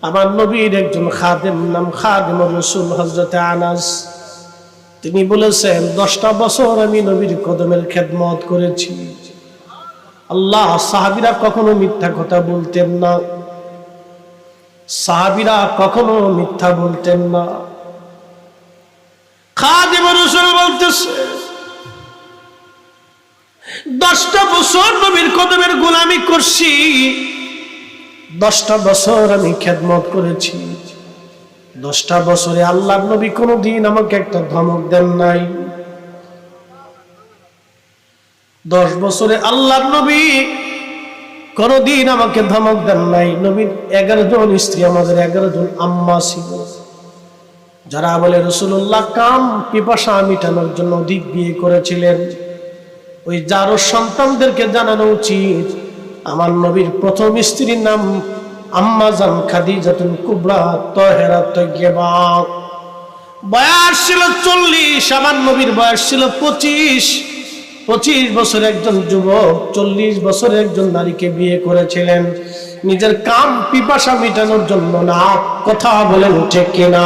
আমার নবীর একজন খাদেম, নাম খাদেমুর রাসূল হযরত আনাস, তিনি বলেছেন 10টা বছর আমি নবীর কদমের খেদমত করেছি। আল্লাহ, সাহাবীরা কখনো মিথ্যা কথা বলতেন না, সাহাবীরা কখনো মিথ্যা বলতেন না। খাদেমুর রাসূল বলতেছে 10টা বছর নবীর কদমের গোলামি করছি, 10টা বছর আমি খেদমত করেছি। 10টা বছরে আল্লাহর নবী কোনোদিন আমাকে একটা ধমক দেন নাই। 10 বছরে আল্লাহর নবী কোনোদিন আমাকে ধমক দেন নাই। নবীর 11 জন স্ত্রী, আমাদের 11 জন আম্মা ছিল, যারা বলে রাসূলুল্লাহ কাম পিপাসা মিটানোর জন্য অধিক বিয়ে করেছিলেন। ওই যারো সন্তানদেরকে জানানো উচিত আমার নবীর প্রথম স্ত্রীর নাম আম্মা জান খাদিজাতুল কুবরা তাহেরা তাইয়্যিবা। বয়স ছিল 40, আমার নবীর বয়স ছিল 25। 25 বছরের একজন যুবক 40 বছরের একজন নারীকে বিয়ে করেছিলেন নিজের কাম পিপাসা মিটানোর জন্য না। কথা বলেন ঠিক কিনা?